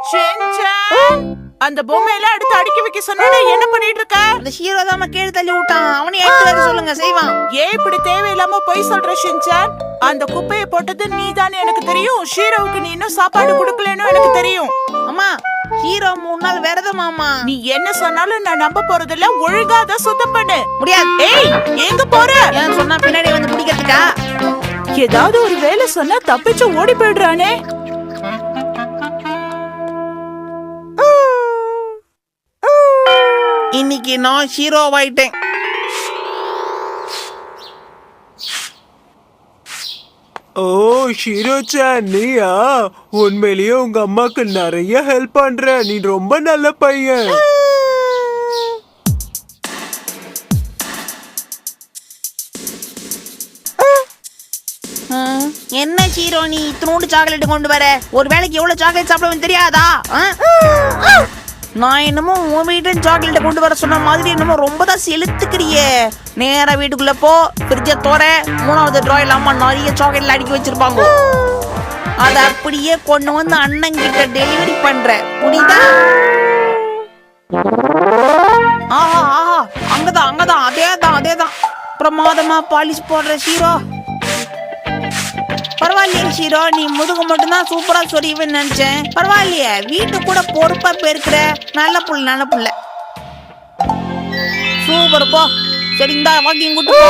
Shinchan, அந்த பொம்மையெல்லாம் எடுத்து அடுக்கி வைக்க சொன்னா என்ன பண்ணிட்டு இருக்க? அந்த ஹீரோ தான் கீழே தள்ளி விட்டான். அவனை எடுத்து வைக்க சொல்லுங்க, செய்வான். ஏன் இப்படி தேவையில்லாம போய் சொல்ற ஷின்சான்? அந்த குப்பையை போட்டது நீதானே எனக்கு தெரியும். ஷீரோவுக்கு நீ இன்னும் சாப்பாடு கொடுக்கலன்னு எனக்கு தெரியும். அம்மா, ஹீரோ 3 நாள் விரதமாமா. நீ என்ன சொன்னாலும் நான் நம்ப போறதில்ல. ஒழுங்கா அதை சுத்தம் பண்ணு. முடியாது. ஏய், எங்க போற? ஏன் சொன்னா பின்னாடி வந்து பிடிக்கிறதுக்கா? ஏதாவது ஒரு வேலை சொன்னா தப்பிச்சு ஓடி போயிடுறானே. இன்னைக்கு நான் ஹீரோவாயிட்டேன். ஓ ஷீரோச்சான், நீயா? உண்மையிலேயே உங்க அம்மாக்கு நிறைய ஹெல்ப் பண்ற. நீ ரொம்ப நல்ல பையன். என்ன ஹீரோ, நீ இத்தனோண்டு சாக்லேட் கொண்டு வர? ஒரு வேளைக்கு எவ்வளவு சாக்லேட் சாப்பிடுவேன்னு தெரியாதா? நான் என்னமோ உன் வீட்டு சாக்லேட்டை கொண்டு வர சொன்ன மாதிரி என்னமோ ரொம்ப தான் செலுத்துக்கிறியே. நேரா வீட்டுக்குள்ள போ, ஃப்ரிட்ஜை தோற, 3வது ட்ராயில் அம்மா நிறைய சாக்லேட்ல அடுக்கி வச்சிருப்பாங்க. அதை அப்படியே கொண்டு வந்து அண்ணன் கிட்ட டெலிவரி பண்ற, புரியுதா? ஆஹா ஆஹா, அங்கதான் அதேதான். பிரமாதமா பாலிஷ் போடுற ஹீரோ. பரவாயில்லையே ஹீரோ, நீ முதுகு மட்டும்தான் சூப்பரா சொரிவேன்னு நினைச்சேன். பரவாயில்லையே, வீட்டு கூட பொறுப்பா போயிருக்கிற. நல்ல புள்ள. சூப்பர், போ. சரி, இந்த வாக்கிங் கூட்டு போ.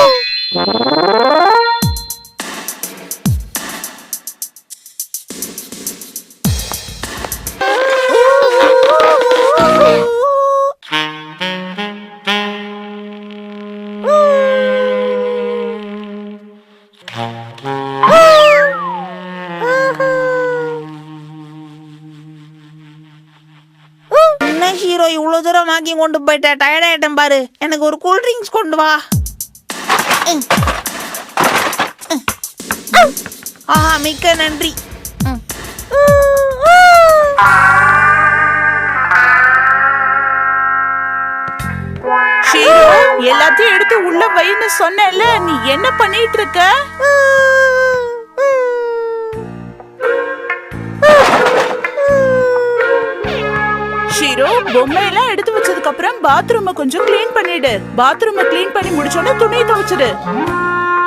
ஹீரோ, இவ்வளவு தூரம் வாக்கிங் கொண்டு போயிட்ட, டயர்ட் ஆயிட்டேன் பாரு. எனக்கு ஒரு கூல் ட்ரிங்க்ஸ் கொண்டு வா. ஆஹா, மிக்க நன்றி. ஷீரோ, எல்லாத்தையும் எடுத்து உள்ள வைன்னு சொன்னேன்ல, நீ என்ன பண்ணிட்டு இருக்க? ஷீரோ, பொம்மையெல்லாம் எடுத்து வச்சதுக்கு அப்புறம் பாத்ரூமை கொஞ்சம் கிளீன் பண்ணிடு. பாத்ரூமை கிளீன் பண்ணி முடிச்சோட துணி துவைச்சிடு.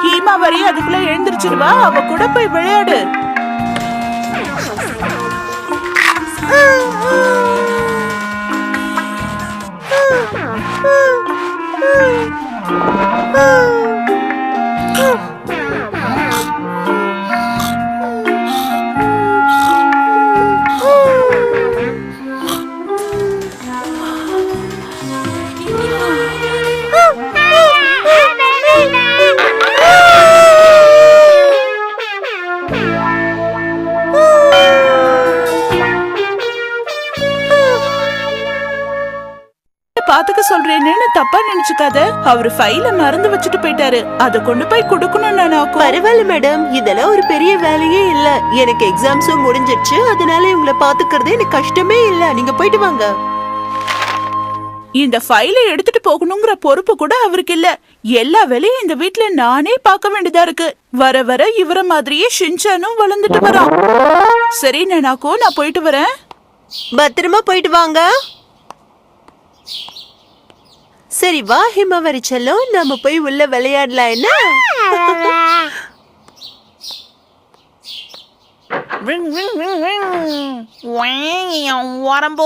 ஹீமா வரி அதுக்குள்ள எழுந்திருச்சிருவா. அவ கூட போய் விளையாடு. பாத்துக்க சொல்றேன்னு தப்பா நினைச்சுக்காத. அவரு ஃபைல மறந்து வச்சுட்டு போயிட்டாரு. அத கொண்டு போய் கொடுக்கணும். நானாக்கும். பரவாயில்ல மேடம், இதெல்லாம் ஒரு பெரிய வேலையே இல்ல. எனக்கு எக்ஸாம்ஸும் முடிஞ்சிடுச்சு. அதனால உங்களை பாத்துக்கிறது எனக்கு கஷ்டமே இல்ல. நீங்க போயிட்டு வாங்க. இந்த ஃபைலை எடுத்துட்டு போகணுங்கிற பொறுப்பு கூட அவருக்கு இல்ல. எல்லா வேலையும் இந்த வீட்ல நானே பார்க்க வேண்டியதா இருக்கு. வர வர இவர மாதிரியே ஷின்சானும் வளர்ந்துட்டு வரான். சரி நானாக்கும், நான் போயிட்டு வரேன். பத்திரமா போயிட்டு வாங்க. சரி வா ஹிமவரி செல்லம், நாம போய் உள்ள விளையாடலாம். என்ன வரம்போ.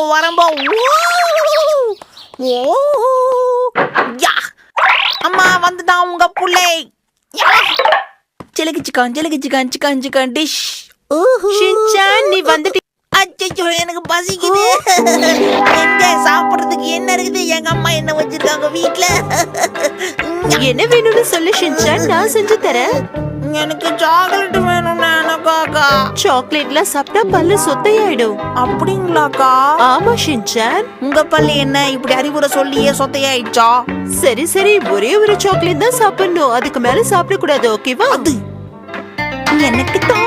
அம்மா, வந்துதான் உங்க புள்ளை. Chicken dish. ஷின்சான், நீ வந்துட்டு. அச்சோ, எனக்கு பசிக்குது. எங்க சாப்பிடுறதுக்கு என்ன இருக்குது? எங்க அம்மா என்ன வச்சிருக்காங்க வீட்ல? என்ன வேணும்னு சொல்லு ஷின்சான், நான் செஞ்சு தரேன். எனக்கு சாக்லேட் வேணும் நானக்காக்கா. சாக்லேட்லாம் சாப்பிட்டா பல்லு சொத்தையாயிடும். அப்படிங்களாக்கா? ஆமா ஷின்சான். உங்க பல்லு என்ன இப்படி அறிவுரை சொல்லியே சொத்தையாயிடுச்சா? சரி, ஒரே ஒரு சாக்லேட் தான் சாப்பிடணும். அதுக்கு மேல சாப்பிட கூடாது, ஓகேவா? அது எனக்கு தான்.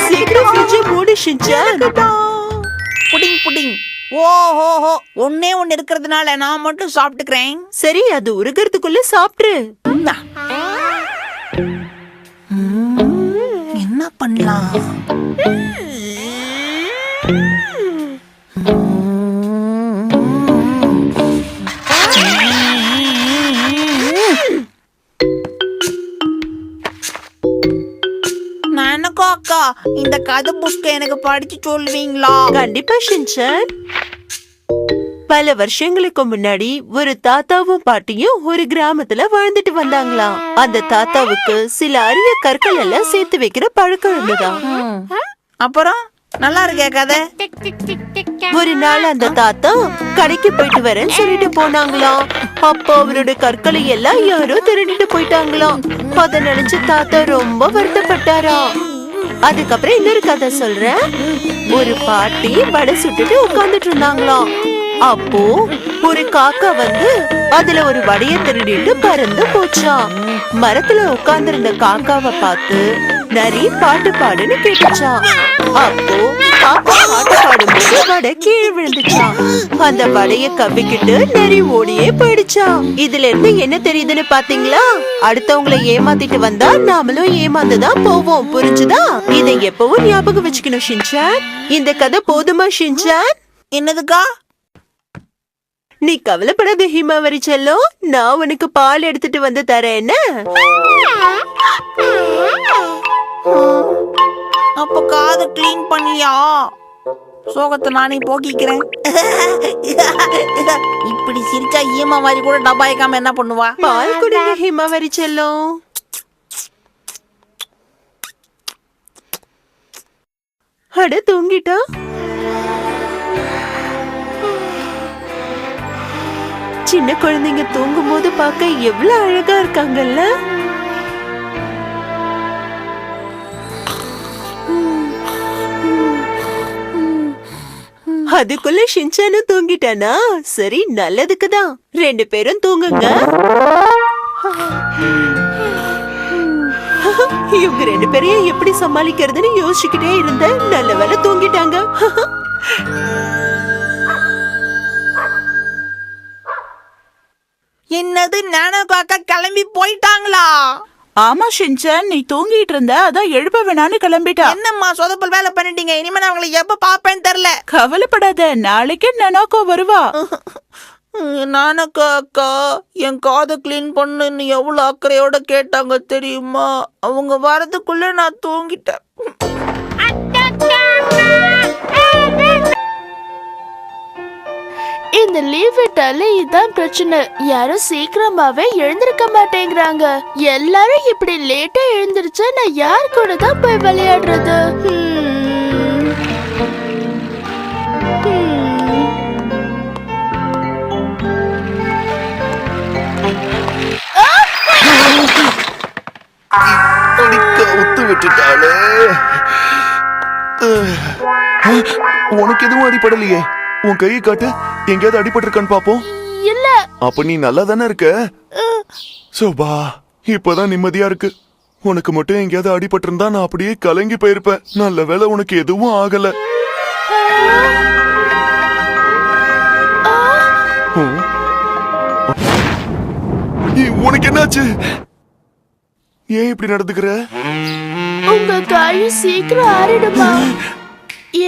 சீக்கிரம் ஃப்ரிட்ஜை மூடு ஷின்சான். புடிங். ஓஹோ, ஒன்னே ஒன்னு இருக்கிறதுனால நான் மட்டும் சாப்பிட்டுக்கிறேன். சரி, அது உருகிறதுக்குள்ள சாப்பிட்டு. என்ன பண்ணலாம்? நானுக்கோ அக்கா இந்த கதை புஸ்க எனக்கு படிச்சு சொல்லுவீங்களா? கண்டிப்பா ஷின்சான். பல வருஷங்களுக்கு முன்னாடி ஒரு தாத்தாவும் பாட்டியும் ஒரு கிராமத்துல வாழ்ந்துட்டு வந்தாங்களாம். அந்த தாத்தாவுக்கு சில அரிய கற்கள் எல்லாம் சேர்த்து வைக்கிற பழக்கம் இருந்ததாம். அப்புறம் நல்லா இருக்கே கதை. ஒரு நாள் அந்த தாத்தா கடைக்கு போயிட்டு வரேன்னு சொல்லிட்டு போனாங்களாம். அப்போ அவரோட கற்களை எல்லாம் யாரோ திருடிட்டு போயிட்டாங்களாம். அத நினைச்சு தாத்தா ரொம்ப வருத்தப்பட்டாராம். அதுக்கப்புறம் இன்னொரு கதை சொல்றேன். ஒரு பாட்டி வடை சுட்டுட்டு உட்கார்ந்துட்டு இருந்தாங்களாம். அப்போ ஒரு காக்கா வந்து அதுல ஒரு வடைய திருடிட்டு பறந்து போச்சாம். மரத்துல உட்கார்ந்திருந்த காக்காவை பார்த்து நரி பாட்டு பாடுன்னு கேட்டுச்சாம். அப்போ காக்கா பாட்டு பாடும்போது வடை கீழே விழுந்துச்சாம். அந்த வடைய கவ்விக்கிட்டு நரி ஓடியே போயிடுச்சாம். இதுல இருந்து என்ன தெரியுதுன்னு பாத்தீங்களா? அடுத்தவங்களை ஏமாத்திட்டு வந்தா நாமளும் ஏமாந்துதான் போவோம். புரிஞ்சுதா? இதை எப்பவும் ஞாபகம் வச்சுக்கணும் ஷின்சான். இந்த கதை போதுமா ஷின்சான்? என்னதுக்கா? நீ கவலைப்படாத ஹிமாவரி செல்லம், நான் உனக்கு பால் எடுத்துட்டு வந்து தரேன். என்ன அப்ப காதை கிளீன் பண்ணியா? சோகத்தை நானே போக்கிக்கிறேன். இப்படி சிரிச்சா ஈமா மாதிரி கூட டபாய்க்காம என்ன பண்ணுவா? பால் குடிங்க ஹிமாவரி செல்லம். அட தூங்கிட்டா? சின்ன குழந்தைங்க தூங்கும் போது பார்க்க எவ்வளவு அழகா இருக்காங்கல்ல. அதுக்குள்ள ஷின்சானும் தூங்கிட்டானா? சரி, நல்லதுக்குதான். ரெண்டு பேரும் தூங்குங்க. இவங்க ரெண்டு பேரையும் எப்படி சமாளிக்கிறதுன்னு யோசிச்சுக்கிட்டே இருந்த. நல்ல வேளை தூங்கிட்டாங்க. என்னது, நானோ காக்கா கிளம்பி போயிட்டாங்களா? ஆமா ஷின்சான், நீ தூங்கிட்டு இருந்த, அதான் எழுப்ப வேணான்னு கிளம்பிட்டா. என்னம்மா சொதப்பல் வேலை பண்ணிட்டீங்க. இனிமே நான் அவங்களை எப்ப பாப்பேன்னு தெரியல. கவலைப்படாத, நாளைக்கே நனாக்கோ வருவா. நானக்கா அக்கா என் காதை கிளீன் பண்ணுன்னு எவ்வளவு அக்கறையோட கேட்டாங்க தெரியுமா? அவங்க வரதுக்குள்ள நான் தூங்கிட்டேன். இந்த லீவ் விட்டால இதான் பிரச்சனை. யாரும் சீக்கிரமாவே எழுந்திருக்க மாட்டேங்கிறாங்க. எல்லாரும் இப்படி லேட்டா எழுந்திருச்சா நான் யார் கூட தான் போய் விளையாடுறது? உனக்கு எதுவும் அடிபடலையே? உன் கையை காட்டு, எங்கேயாவது அடிபட்டிருக்கான்னு பாப்போம். இல்ல. அப்ப நீ நல்லா தானே இருக்க? சோபா, இப்பதான் நிம்மதியா இருக்கு. உனக்கு மட்டும் எங்கேயாவது அடிபட்டிருந்தா நான் அப்படியே கலங்கி போயிருப்பேன். நல்ல வேளை உனக்கு எதுவும் ஆகல. உனக்கு என்னாச்சு? ஏன் இப்படி நடந்துக்கிற? உங்க காயம் சீக்கிரம் ஆறிடுமா?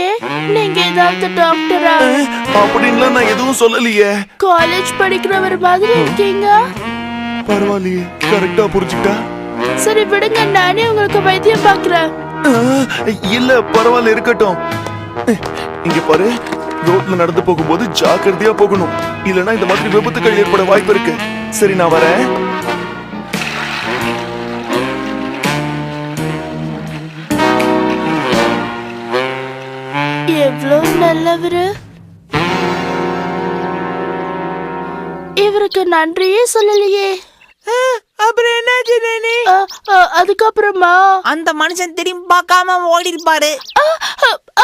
ஏன் நீங்க ஏதாவது டாக்டரா? அப்படின்லாம் நான் எதுவும் சொல்லலையே. காலேஜ் படிக்கிறவர் மாதிரி இருக்கீங்க. பரவாயில்லையே, கரெக்டா புரிஞ்சுக்கிட்டா. சரி விடுங்க, நானே உங்களுக்கு வைத்தியம் பாக்குறேன். இல்ல பரவாயில்ல, இருக்கட்டும். இங்க பாரு, ரோட்ல நடந்து போகும்போது ஜாக்கிரதையா போகணும். இல்லனா இந்த மாதிரி விபத்துகள் ஏற்பட வாய்ப்பு இருக்கு. சரி, நான் வரேன். எவ்வளவு நல்லவரு. இவருக்கு நன்றியே சொல்லலையே. அப்புறம் என்னாச்சு நானே? அதுக்கப்புறமா அந்த மனுஷன் திரும்பி பார்க்காம ஓடி இருப்பாரு.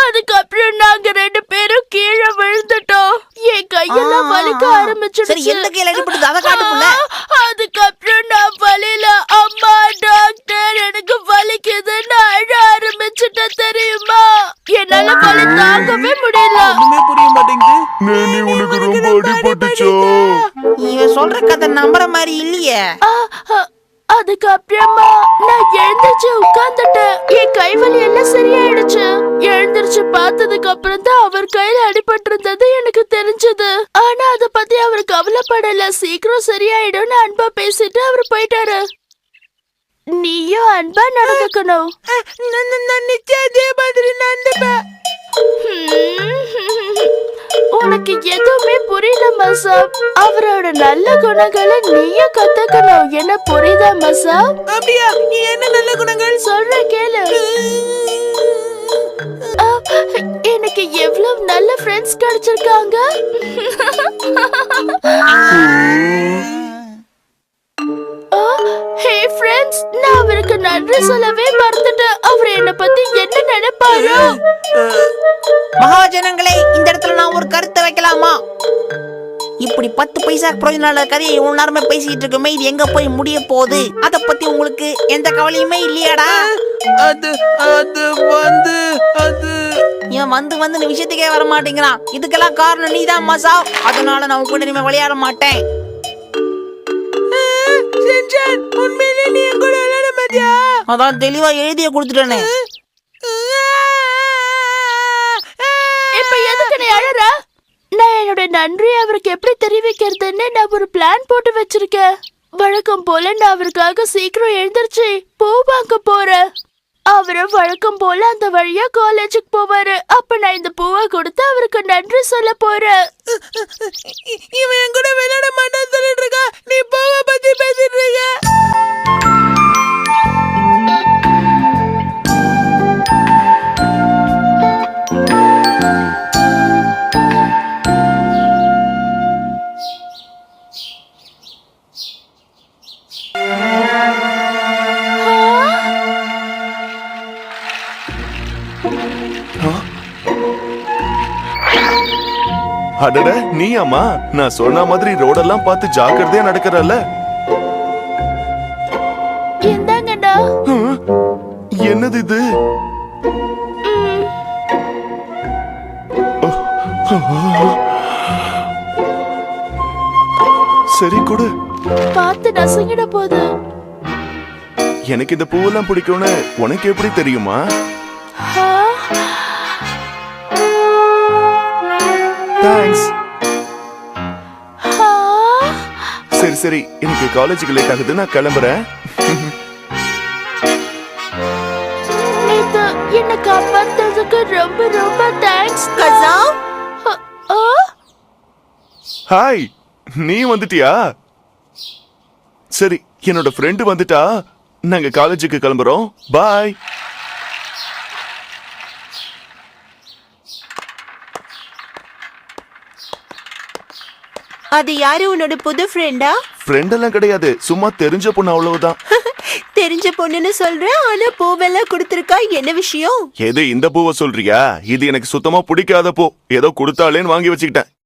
அதுக்கப்புறம் நாங்க ரெண்டு பேரும் கீழே விழுந்துட்டோம். என் கையெல்லாம் வலிக்க சரி, ஆரம்பிச்சிடுச்சு. எந்த கையில அடிபடுது அதை காட்டுக்குள்ள. அதுக்கப்புறம் நான் வலியில அம்மா டாக்டர் எனக்கு வலிக்குதுன்னு அழ ஆரம்பிச்சுட்டேன் தெரியுமா? என்னால வலி தாங்கவே முடியல. ஒண்ணுமே புரிய மாட்டேங்குது. நீ உனக்கு ரொம்ப அடிபட்டுச்சோ? இவன் சொல்ற கதை நம்புற மாதிரி இல்லையே. அதுக்கப்புறமா நான் எழுந்திருச்சு உட்கார்ந்துட்டேன். என் கைவலி எல்லாம் சரியாயிடுச்சு. எழுந்திருச்சு பார்த்ததுக்கு அப்புறம் தான் அவர் கையில அடிபட்டிருந்தது எனக்கு தெரிஞ்சது. ஆனா அத பத்தி அவர் கவலைப்படல. சீக்கிரம் சரியாயிடும்னு அன்பா பேசிட்டு அவர் போயிட்டாரு. நீயும் அன்பா நடந்துக்கணும். நிச்சயம் அதே மாதிரி நடந்துப்பேன். உனக்கு எதுவுமே புரியல மசாப். அவரோட நல்ல குணங்களை நீயும் கத்துக்கணும். என்ன புரியுதா மசாப்? அப்படியா? என்ன நல்ல குணங்கள்? சொல்ற கேளு. எனக்கு எவ்வளவு நல்ல ஃப்ரெண்ட்ஸ் கிடைச்சிருக்காங்க. ஹே ஃப்ரெண்ட்ஸ், நான் அவருக்கு நன்றி சொல்லவே மறந்துட்டேன். அவர் என்ன பத்தி என்ன நினைப்பாரோ? மகாஜனங்களே, இந்த இடத்துல நான் ஒரு கருத்தை வைக்கலாமா? இப்படி 10 பைசா பிரயோஜனம் இல்லாத கதையை இவ்வளவு நேரமே பேசிட்டு இருக்குமே, இது எங்க போய் முடிய போகுது? அத பத்தி உங்களுக்கு எந்த கவலையுமே இல்லையாடா? அது அது வந்து அது இவன் வந்து விஷயத்துக்கே வர மாட்டேங்கிறான். இதுக்கெல்லாம் காரணம் நீதான் மசா. அதனால நான் கூட இனிமே விளையாட மாட்டேன். சென்சான், உண்மையிலே நீ என் கூட விளையாட மாட்டியா? அதான் தெளிவா எழுதிய கொடுத்துட்டேனே. இப்ப எதுக்கு நீ அழற? நான் என்னோட நன்றி அவருக்கு எப்படி தெரிவிக்கிறதுன்னு நான் ஒரு பிளான் போட்டு வச்சிருக்கேன். வழக்கம் போல நான் அவருக்காக சீக்கிரம் எழுந்திருச்சு பூ வாங்க போறேன். அவரு வழக்கம் போல அந்த வழியா காலேஜுக்கு போவாரு. அப்ப நான் இந்த பூவை கொடுத்து அவருக்கு நன்றி சொல்ல போறேன். இவன் என் கூட விளையாட மாட்டான்னு சொல்லிட்டு இருக்கா. நீ பூவை பத்தி பேசிட்டு இருக்க. அடட, நீயாமா? நான் சொன்ன மாதிரி ரோடெல்லாம் பார்த்து ஜாக்கிரதையா நடக்கறல்ல? இந்தாங்கண்ணா. என்னது இது? சரி கொடு. பார்த்து நசுங்கிட போது. எனக்கு இந்த பூவெல்லாம் பிடிக்கும்னு உனக்கு எப்படி தெரியுமா? தேங்க்ஸ். சரி சரி, எனக்கு காலேஜுக்கு லேட் ஆகுது, நான் கிளம்புறேன். என்ன காப்பாத்ததுக்கு ரொம்ப ரொம்ப தேங்க்ஸ். ஹாய், நீ வந்துட்டியா? சரி, என்னோட ஃப்ரெண்டு வந்துட்டா. நாங்க காலேஜுக்கு கிளம்புறோம். பாய். அது யாரு, உன்னோட புது ஃப்ரெண்டா? ஃப்ரெண்ட் எல்லாம் கிடையாது, சும்மா தெரிஞ்ச பொண்ணு, அவ்வளவுதான். தெரிஞ்ச பொண்ணுன்னு சொல்ற, ஆனா பூவெல்லாம் கொடுத்திருக்கா. என்ன விஷயம்? எது இந்த பூவை சொல்றியா? இது எனக்கு சுத்தமா பிடிக்காத பூ. ஏதோ கொடுத்தாலேன்னு வாங்கி வச்சுக்கிட்டேன்.